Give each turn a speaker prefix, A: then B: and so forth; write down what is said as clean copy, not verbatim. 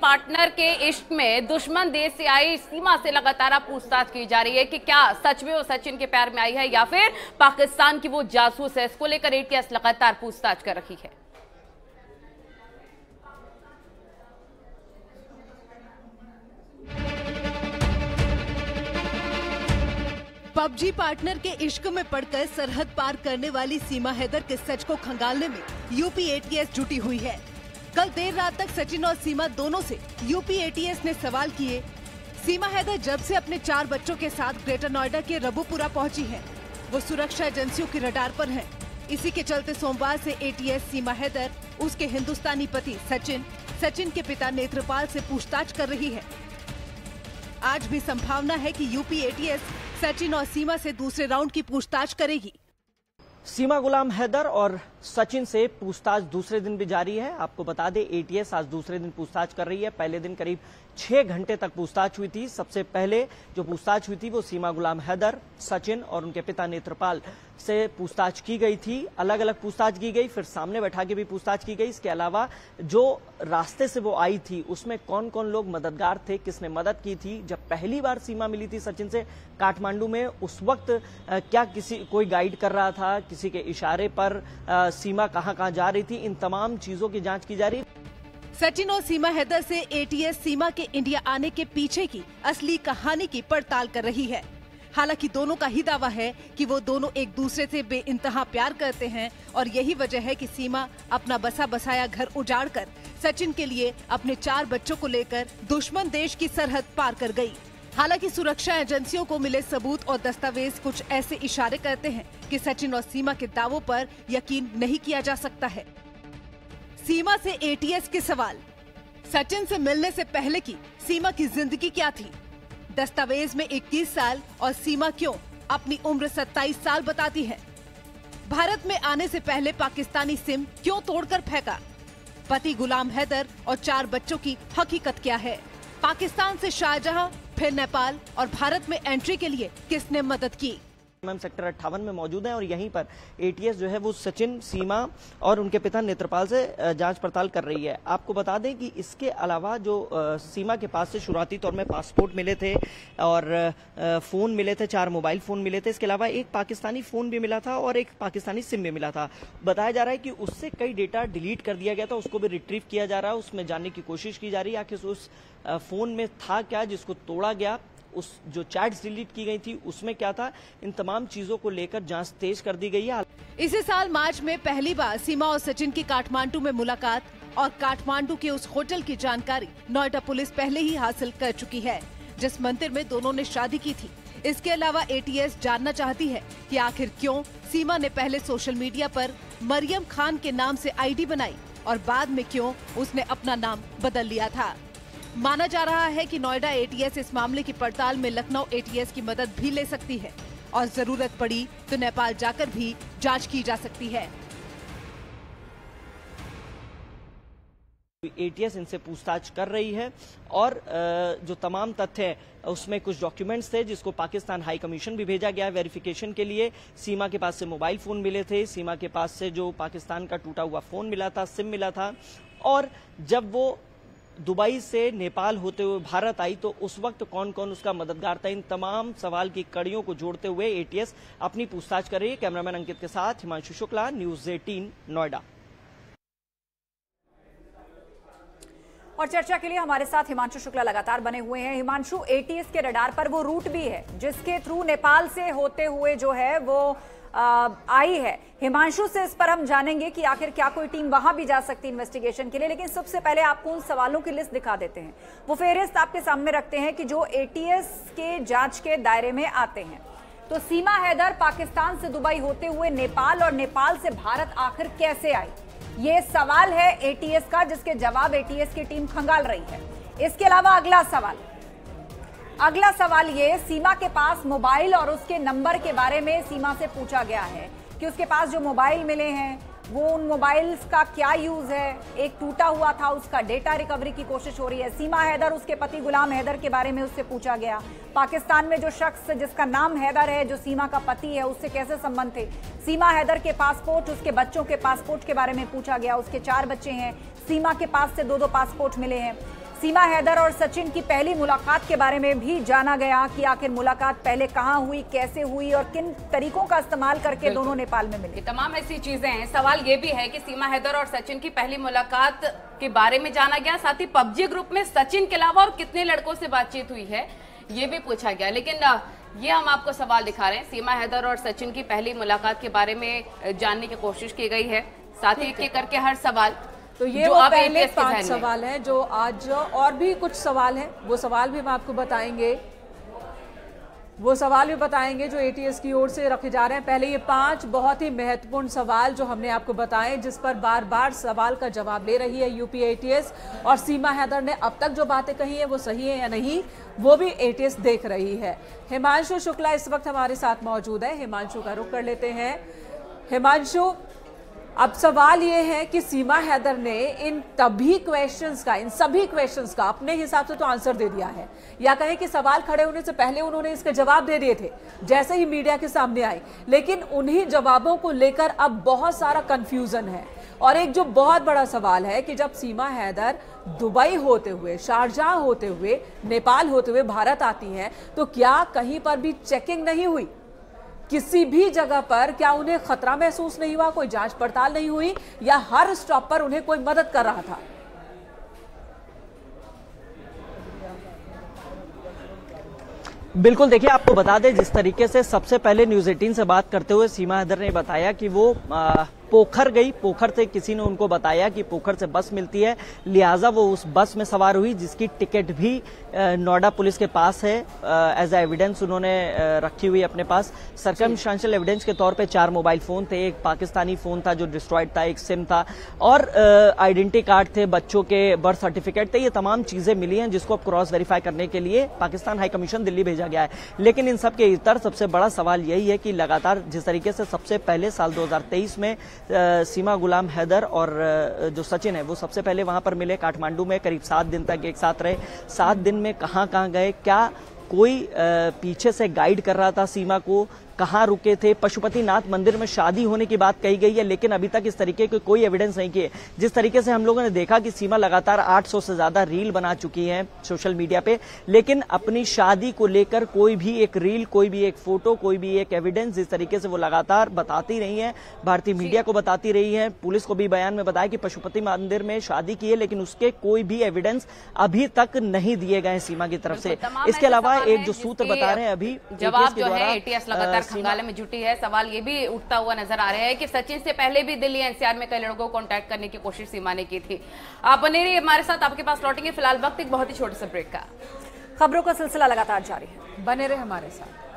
A: Partner के इश्क में दुश्मन देश से आई सीमा से लगातार पूछताछ की जा रही है कि क्या सच में वो सचिन के प्यार में आई है या फिर पाकिस्तान की वो जासूस है। इसको लेकर एटीएस लगातार पूछताछ कर रही है।
B: पबजी पार्टनर के इश्क में पड़कर सरहद पार करने वाली सीमा हैदर के सच को खंगालने में यूपी एटीएस जुटी हुई है। कल देर रात तक सचिन और सीमा दोनों से यूपी एटीएस ने सवाल किए। सीमा हैदर जब से अपने 4 बच्चों के साथ ग्रेटर नोएडा के रबुपुरा पहुंची है, वो सुरक्षा एजेंसियों की रडार पर है। इसी के चलते सोमवार से एटीएस सीमा हैदर, उसके हिंदुस्तानी पति सचिन के पिता नेत्रपाल से पूछताछ कर रही है। आज भी संभावना है कि यूपी एटीएस सचिन और सीमा से दूसरे राउंड की पूछताछ करेगी।
C: सीमा गुलाम हैदर और सचिन से पूछताछ दूसरे दिन भी जारी है। आपको बता दें, एटीएस आज दूसरे दिन पूछताछ कर रही है। पहले दिन करीब 6 घंटे तक पूछताछ हुई थी। सबसे पहले जो पूछताछ हुई थी वो सीमा गुलाम हैदर, सचिन और उनके पिता नेत्रपाल से पूछताछ की गई थी। अलग अलग पूछताछ की गई, फिर सामने बैठा के भी पूछताछ की गई। इसके अलावा जो रास्ते से वो आई थी उसमें कौन कौन लोग मददगार थे, किसने मदद की थी, जब पहली बार सीमा मिली थी सचिन से काठमांडू में, उस वक्त क्या कोई गाइड कर रहा था, किसी के इशारे पर सीमा कहां जा रही थी, इन तमाम चीजों की जांच की जा रही है।
B: सचिन और सीमा हैदर से एटीएस सीमा के इंडिया आने के पीछे की असली कहानी की पड़ताल कर रही है। हालांकि दोनों का ही दावा है कि वो दोनों एक दूसरे से बेइंतहा प्यार करते हैं और यही वजह है कि सीमा अपना बसा बसाया घर उजाड़कर सचिन के लिए अपने 4 बच्चों को लेकर दुश्मन देश की सरहद पार कर गई। हालांकि सुरक्षा एजेंसियों को मिले सबूत और दस्तावेज कुछ ऐसे इशारे करते हैं कि सचिन और सीमा के दावों पर यकीन नहीं किया जा सकता है। सीमा से एटीएस के सवाल। सचिन से मिलने से पहले की सीमा की जिंदगी क्या थी? दस्तावेज में 21 साल और सीमा क्यों अपनी उम्र 27 साल बताती है? भारत में आने से पहले पाकिस्तानी सिम क्यों तोड़कर फेंका? पति गुलाम हैदर और 4 बच्चों की हकीकत क्या है? पाकिस्तान से शाहजहां, फिर नेपाल और भारत में एंट्री के लिए किसने मदद की?
C: हम सेक्टर 58 में मौजूद हैं और यहीं पर एटीएस जो है वो सचिन, सीमा और उनके पिता नेत्रपाल से जांच पड़ताल कर रही है। आपको बता दें कि इसके अलावा जो सीमा के पास से शुरुआती तौर में पासपोर्ट मिले थे और फोन मिले थे, 4 मोबाइल फोन मिले थे। इसके अलावा एक पाकिस्तानी फोन भी मिला था और एक पाकिस्तानी सिम भी मिला था। बताया जा रहा है कि उससे कई डेटा डिलीट कर दिया गया था, उसको भी रिट्रीव किया जा रहा है, उसमें जानने की कोशिश की जा रही है आखिर उस फोन में था क्या जिसको तोड़ा गया, उस जो चैट्स डिलीट की गई थी उसमें क्या था। इन तमाम चीजों को लेकर जांच तेज कर दी गई है।
B: इसी साल मार्च में पहली बार सीमा और सचिन की काठमांडू में मुलाकात और काठमांडू के उस होटल की जानकारी नोएडा पुलिस पहले ही हासिल कर चुकी है जिस मंदिर में दोनों ने शादी की थी। इसके अलावा एटीएस जानना चाहती है कि आखिर क्यों सीमा ने पहले सोशल मीडिया पर मरियम खान के नाम से आईडी बनाई और बाद में क्यों उसने अपना नाम बदल लिया था। माना जा रहा है कि नोएडा एटीएस इस मामले की पड़ताल में लखनऊ एटीएस की मदद भी ले सकती है और जरूरत पड़ी तो नेपाल जाकर भी जांच की जा सकती है।
C: एटीएस इनसे पूछताछ कर रही है और जो तमाम तथ्य है उसमें कुछ डॉक्यूमेंट्स थे जिसको पाकिस्तान हाई कमीशन भी भेजा गया है वेरिफिकेशन के लिए। सीमा के पास से मोबाइल फोन मिले थे, सीमा के पास से जो पाकिस्तान का टूटा हुआ फोन मिला था, सिम मिला था, और जब वो दुबई से नेपाल होते हुए भारत आई तो उस वक्त कौन कौन उसका मददगार था। इन तमाम सवाल की कड़ियों को जोड़ते हुए एटीएस अपनी पूछताछ कर रही है। कैमरामैन अंकित के साथ हिमांशु शुक्ला, न्यूज़ 18 नोएडा।
D: और चर्चा के लिए हमारे साथ हिमांशु शुक्ला लगातार बने हुए हैं। हिमांशु, एटीएस के रडार पर वो रूट भी है जिसके थ्रू नेपाल से होते हुए जो है वो आई है। हिमांशु से इस पर हम जानेंगे कि आखिर क्या कोई टीम वहां भी जा सकती है इन्वेस्टिगेशन के लिए, लेकिन सबसे पहले आपको उन सवालों की लिस्ट दिखा देते हैं। वो फेहरिस्त आपके सामने रखते हैं कि जो एटीएस के जांच के दायरे में आते हैं। तो सीमा हैदर पाकिस्तान से दुबई होते हुए नेपाल और नेपाल से भारत आखिर कैसे आई, ये सवाल है एटीएस का, जिसके जवाब एटीएस की टीम खंगाल रही है। इसके अलावा अगला सवाल ये, सीमा के पास मोबाइल और उसके नंबर के बारे में सीमा से पूछा गया है कि उसके पास जो मोबाइल मिले हैं वो उन मोबाइल्स का क्या यूज है। एक टूटा हुआ था, उसका डेटा रिकवरी की कोशिश हो रही है। सीमा हैदर, उसके पति गुलाम हैदर के बारे में उससे पूछा गया। पाकिस्तान में जो शख्स जिसका नाम हैदर है, जो सीमा का पति है, उससे कैसे संबंध थे। सीमा हैदर के पासपोर्ट, उसके बच्चों के पासपोर्ट के बारे में पूछा गया। उसके 4 बच्चे हैं, सीमा के पास से 2-2 पासपोर्ट मिले हैं। सीमा हैदर और सचिन की पहली मुलाकात के बारे में भी जाना गया कि आखिर मुलाकात पहले कहां हुई, कैसे हुई और किन तरीकों का इस्तेमाल करके दोनों नेपाल में मिले।
A: तमाम ऐसी चीजें हैं। सवाल ये भी है कि सीमा हैदर और सचिन की पहली मुलाकात के बारे में जाना गया, साथ ही पबजी ग्रुप में सचिन के अलावा और कितने लड़कों से बातचीत हुई है ये भी पूछा गया। लेकिन ये हम आपको सवाल दिखा रहे हैं, सीमा हैदर और सचिन की पहली मुलाकात के बारे में जानने की कोशिश की गई है, साथ ही एक करके हर सवाल।
E: तो ये वो पहले 5 सवाल हैं जो आज, और भी कुछ सवाल हैं, वो सवाल भी हम आपको बताएंगे, जो एटीएस की ओर से रखे जा रहे हैं। पहले ये 5 बहुत ही महत्वपूर्ण सवाल जो हमने आपको बताए, जिस पर बार बार सवाल का जवाब ले रही है यूपी एटीएस, और सीमा हैदर ने अब तक जो बातें कही है वो सही है या नहीं, वो भी एटीएस देख रही है। हिमांशु शुक्ला इस वक्त हमारे साथ मौजूद है, हिमांशु का रुख कर लेते हैं। हिमांशु, अब सवाल ये है कि सीमा हैदर ने इन सभी क्वेश्चंस का अपने हिसाब से तो आंसर दे दिया है, या कहें कि सवाल खड़े होने से पहले उन्होंने इसके जवाब दे दिए थे जैसे ही मीडिया के सामने आए, लेकिन उन्हीं जवाबों को लेकर अब बहुत सारा कंफ्यूजन है। और एक जो बहुत बड़ा सवाल है कि जब सीमा हैदर दुबई होते हुए, शारजाह होते हुए, नेपाल होते हुए भारत आती हैं, तो क्या कहीं पर भी चेकिंग नहीं हुई? किसी भी जगह पर क्या उन्हें खतरा महसूस नहीं हुआ? कोई जांच पड़ताल नहीं हुई, या हर स्टॉप पर उन्हें कोई मदद कर रहा था?
C: बिल्कुल, देखिए आपको बता दें, जिस तरीके से सबसे पहले न्यूज़ 18 से बात करते हुए सीमा हैदर ने बताया कि वो पोखर गई, पोखर से किसी ने उनको बताया कि पोखर से बस मिलती है, लिहाजा वो उस बस में सवार हुई, जिसकी टिकट भी नोएडा पुलिस के पास है। एज ए एविडेंस उन्होंने रखी हुई अपने पास। सर्कमस्टेंशियल एविडेंस के तौर पे 4 मोबाइल फोन थे, एक पाकिस्तानी फोन था जो डिस्ट्रॉयड था, एक सिम था, और आइडेंटिटी कार्ड थे, बच्चों के बर्थ सर्टिफिकेट थे। ये तमाम चीजें मिली हैं जिसको अब क्रॉस वेरीफाई करने के लिए पाकिस्तान हाई कमीशन दिल्ली भेजा गया है। लेकिन इन सब के इतर सबसे बड़ा सवाल यही है कि लगातार जिस तरीके से सबसे पहले साल 2023 में सीमा गुलाम हैदर और जो सचिन है वो सबसे पहले वहां पर मिले काठमांडू में, करीब 7 दिन तक एक साथ रहे। 7 दिन में कहां गए, क्या कोई पीछे से गाइड कर रहा था सीमा को, कहां रुके थे? पशुपतिनाथ मंदिर में शादी होने की बात कही गई है, लेकिन अभी तक इस तरीके के कोई एविडेंस नहीं किए। जिस तरीके से हम लोगों ने देखा कि सीमा लगातार 800 से ज्यादा रील बना चुकी हैं सोशल मीडिया पे, लेकिन अपनी शादी को लेकर कोई भी एक रील, कोई भी एक फोटो, कोई भी एक एविडेंस जिस तरीके से वो लगातार बताती रही है, भारतीय मीडिया को बताती रही है, पुलिस को भी बयान में बताया कि पशुपति मंदिर में शादी की है, लेकिन उसके कोई भी एविडेंस अभी तक नहीं दिए गए सीमा की तरफ से। इसके अलावा एक जो सूत्र बता रहे हैं अभी
A: जवाब जो है एटीएस लगातार खंगाले में जुटी है, सवाल ये भी उठता हुआ नजर आ रहा है कि सचिन से पहले भी दिल्ली एनसीआर में कई लड़कों को कांटेक्ट करने की कोशिश सीमा ने की थी। आप बने रहिए हमारे साथ, आपके पास लौटेंगे। फिलहाल वक्त एक बहुत ही छोटे से ब्रेक का।
D: खबरों का सिलसिला लगातार जारी है,
E: बने रहे हमारे साथ।